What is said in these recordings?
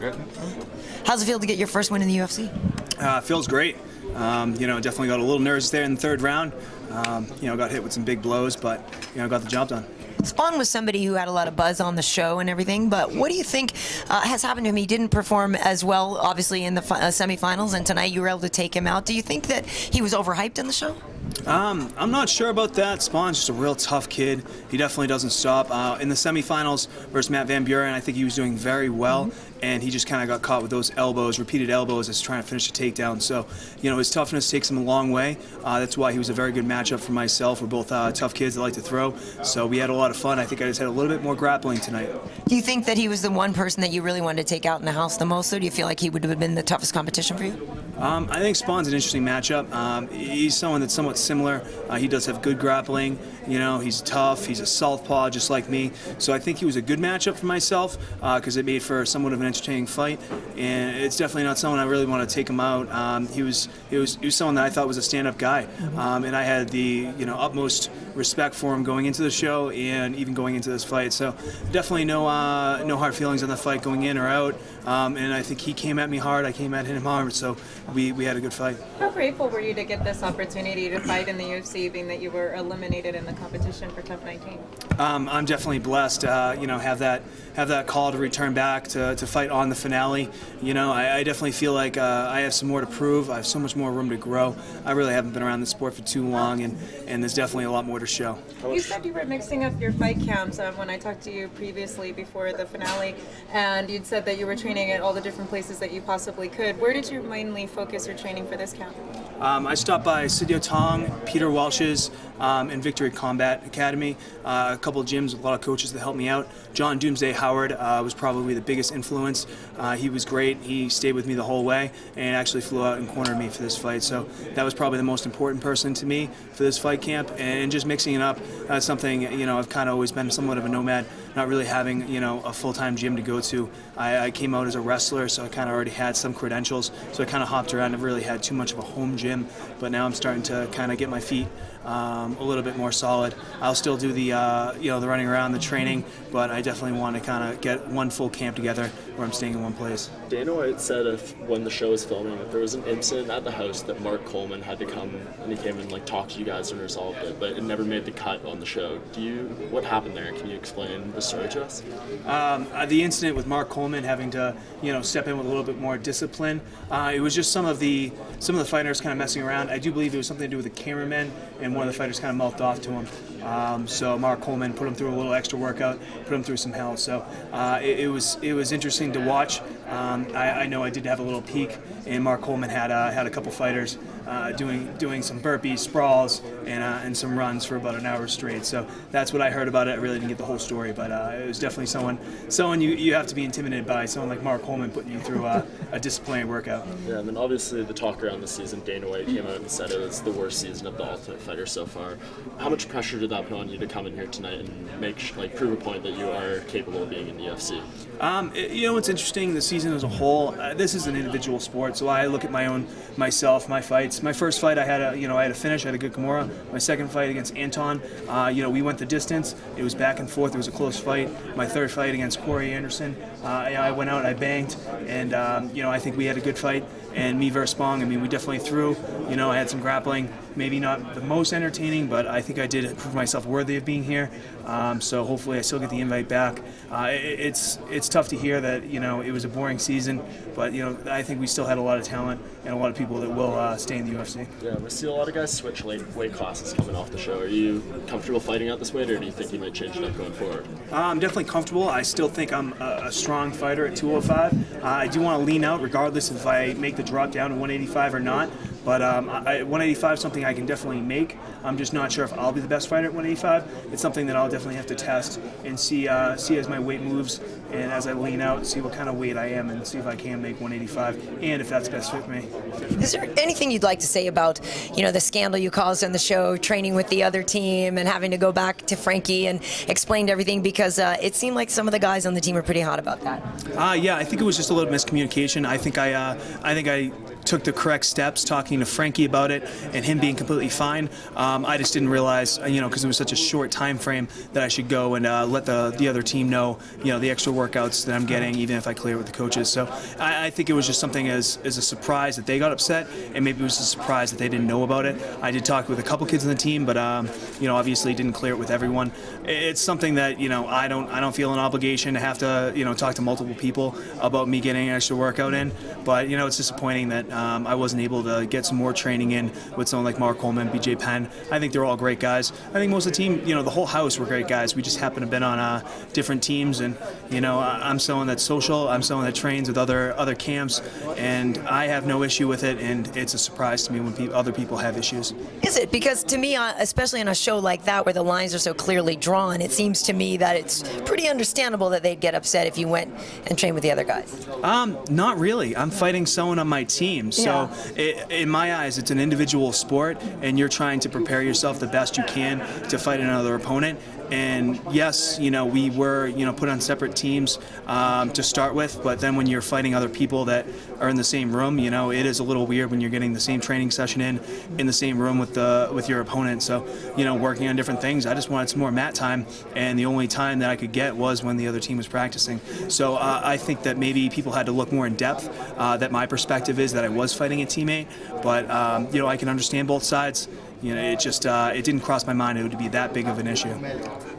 Okay. How's it feel to get your first win in the UFC? Feels great. You know, definitely got a little nervous there in the third round. You know, got hit with some big blows, but you know, got the job done. Spohn was somebody who had a lot of buzz on the show and everything, but what do you think has happened to him? He didn't perform as well, obviously, in the semifinals, and tonight you were able to take him out. Do you think that he was overhyped in the show? I'm not sure about that. Spohn's just a real tough kid. He definitely doesn't stop. In the semifinals versus Matt Van Buren, I think he was doing very well, and he just kind of got caught with those elbows, repeated elbows, as trying to finish the takedown. So, you know, his toughness takes him a long way. That's why he was a very good matchup for myself. We're both tough kids that like to throw, so we had a lot of fun. I think I just had a little bit more grappling tonight. Do you think that he was the one person that you really wanted to take out in the house the most, or do you feel like he would have been the toughest competition for you? I think Spohn's an interesting matchup. He's someone that's somewhat similar. He does have good grappling. You know, he's tough. He's a southpaw just like me. So I think he was a good matchup for myself because it made for somewhat of an entertaining fight. And it's definitely not someone I really want to take him out. He was someone that I thought was a stand-up guy, and I had the utmost respect for him going into the show and even going into this fight. So definitely no hard feelings on the fight going in or out. And I think he came at me hard. I came at him hard. So we had a good fight. How grateful were you to get this opportunity to fight in the UFC, being that you were eliminated in the competition for TUF 19? I'm definitely blessed. You know, have that call to return back to fight on the finale. You know, I definitely feel like I have some more to prove. I have so much more room to grow. I really haven't been around the sport for too long, and there's definitely a lot more to show. You said you were mixing up your fight camps when I talked to you previously before the finale, and you'd said that you were training at all the different places that you possibly could. Where did you mainly focus your training for this camp? I stopped by Sidio Tong, Peter Walsh's, and Victory Combat Academy. A couple of gyms, a lot of coaches that helped me out. John Doomsday Howard was probably the biggest influence. He was great. He stayed with me the whole way and actually flew out and cornered me for this fight. So that was probably the most important person to me for this fight camp. And just mixing it up, something, you know, I've kind of always been somewhat of a nomad, not really having, you know, a full-time gym to go to. I came out as a wrestler, so I kind of already had some credentials. So I kind of hopped around. Never really had too much of a home gym, but now I'm starting to kind of get my feet a little bit more solid. I'll still do the the running around, the training, but I definitely want to kind of get one full camp together where I'm staying in one place. Dana White said when the show was filming that there was an incident at the house that Mark Coleman had to come and he came and like talk to you guys and resolved it, but it never made the cut on the show. What happened there? Can you explain the story to us? The incident with Mark Coleman having to step in with a little bit more discipline. It was just some of the fighters kind of messing around. I do believe it was something to do with the cameraman, and one of the fighters kind of mouthed off to him. So Mark Coleman put him through a little extra workout, put him through some hell. So it was interesting to watch. I know I did have a little peek, and Mark Coleman had a couple fighters doing some burpees, sprawls, and some runs for about an hour straight. So that's what I heard about it. I really didn't get the whole story, but it was definitely someone you have to be intimidated by. Someone like Mark Coleman putting you through a disciplinary workout. Yeah, and then obviously the talk around the season, Dana White came out and said it was the worst season of the Ultimate Fighter so far. How much pressure did that put on you to come in here tonight and prove a point that you are capable of being in the UFC? You know what's interesting? The season as a whole. This is an individual sport, so I look at myself, my fights. My first fight, I had a finish. I had a good Kimura. My second fight against Anton, we went the distance. It was back and forth. It was a close fight. My third fight against Corey Anderson, I went out, I banged, and I think we had a good fight. And me versus Spohn, I mean, we definitely threw. I had some grappling. Maybe not the most entertaining, but I think I did prove myself worthy of being here. So hopefully I still get the invite back. It's tough to hear that it was a boring season, but I think we still had a lot of talent and a lot of people that will stay in the UFC. Yeah, we see a lot of guys switch weight classes coming off the show. Are you comfortable fighting at this weight, or do you think you might change it up going forward? I'm definitely comfortable. I still think I'm a strong fighter at 205. I do want to lean out regardless if I make the drop down to 185 or not. But 185 is something I can definitely make. I'm just not sure if I'll be the best fighter at 185. It's something that I'll definitely have to test and see as my weight moves and as I lean out, see what kind of weight I am and see if I can make 185 and if that's best fit for me. Is there anything you'd like to say about the scandal you caused on the show, training with the other team and having to go back to Frankie and explain everything, because it seemed like some of the guys on the team were pretty hot about that? Yeah, I think it was just a little miscommunication. I think I took the correct steps talking to Frankie about it and him being completely fine. I just didn't realize, because it was such a short time frame, that I should go and let the other team know, the extra work workouts that I'm getting, even if I clear with the coaches. So I think it was just something as a surprise that they got upset, and maybe it was a surprise that they didn't know about it. I did talk with a couple kids on the team, but obviously didn't clear it with everyone. It's something that I don't feel an obligation to have to talk to multiple people about me getting an extra workout in. But it's disappointing that I wasn't able to get some more training in with someone like Mark Coleman, BJ Penn. I think they're all great guys. I think most of the team, the whole house were great guys. We just happen to have been on different teams, and I'm someone that's social. I'm someone that trains with other camps, and I have no issue with it. And it's a surprise to me when other people have issues. Is it? Because to me, especially on a show like that where the lines are so clearly drawn, it seems to me that it's pretty understandable that they'd get upset if you went and trained with the other guys. Not really. I'm fighting someone on my team, so in my eyes, it's an individual sport, and you're trying to prepare yourself the best you can to fight another opponent. And yes, we were put on separate teams to start with, but then when you're fighting other people that are in the same room, it is a little weird when you're getting the same training session in the same room with your opponent. So working on different things. I just wanted some more mat time, and the only time that I could get was when the other team was practicing. So I think that maybe people had to look more in depth. That my perspective is that I was fighting a teammate, but I can understand both sides. It just it didn't cross my mind it would be that big of an issue.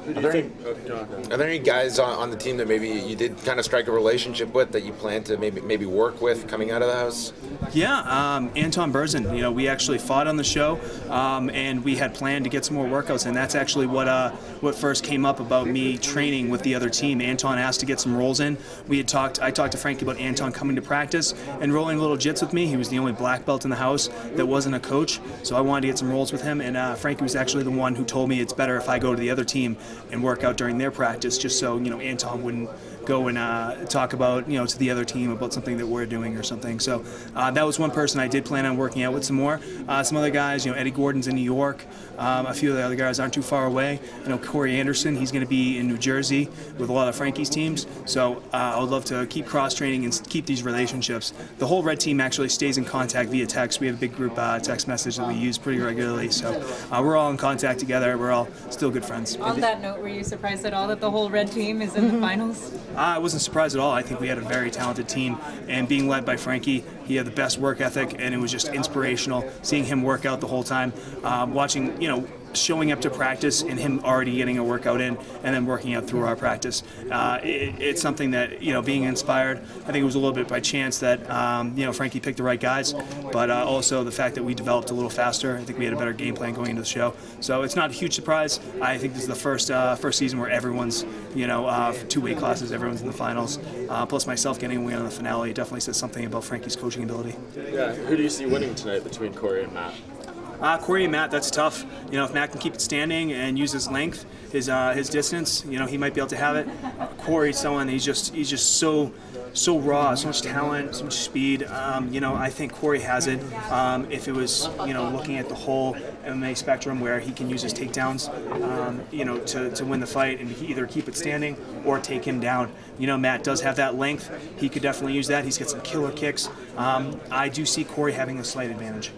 Are there any guys on the team that maybe you did kind of strike a relationship with that you plan to maybe work with coming out of the house? Yeah, Anton Berzin. We actually fought on the show, and we had planned to get some more workouts, and that's actually what first came up about me training with the other team. Anton asked to get some rolls in. I talked to Frankie about Anton coming to practice and rolling a little jits with me. He was the only black belt in the house that wasn't a coach, so I wanted to get some rolls with him, and Frankie was actually the one who told me it's better if I go to the other team and work out during their practice, just so Anton wouldn't go and talk about to the other team about something that we're doing or something. So that was one person I did plan on working out with some more. Some other guys, Eddie Gordon's in New York. A few of the other guys aren't too far away. Corey Anderson, he's going to be in New Jersey with a lot of Frankie's teams. So I would love to keep cross-training and keep these relationships. The whole Red team actually stays in contact via text. We have a big group text message that we use pretty regularly. So we're all in contact together. We're all still good friends. On that note, were you surprised at all that the whole Red team is in the finals? I wasn't surprised at all. I think we had a very talented team, and being led by Frankie, he had the best work ethic, and it was just inspirational seeing him work out the whole time, watching, showing up to practice and him already getting a workout in and then working out through our practice. It's something that, being inspired, I think it was a little bit by chance that, Frankie picked the right guys, but also the fact that we developed a little faster. I think we had a better game plan going into the show. So it's not a huge surprise. I think this is the first season where everyone's, two weight classes, everyone's in the finals. Plus myself getting a win on the finale definitely says something about Frankie's coaching ability. Yeah, who do you see winning tonight between Corey and Matt? Corey and Matt, that's tough. If Matt can keep it standing and use his length, his distance, he might be able to have it. Corey's someone, he's just so raw, so much talent, so much speed. I think Corey has it. If it was, looking at the whole MMA spectrum where he can use his takedowns, to win the fight and either keep it standing or take him down. Matt does have that length. He could definitely use that. He's got some killer kicks. I do see Corey having a slight advantage.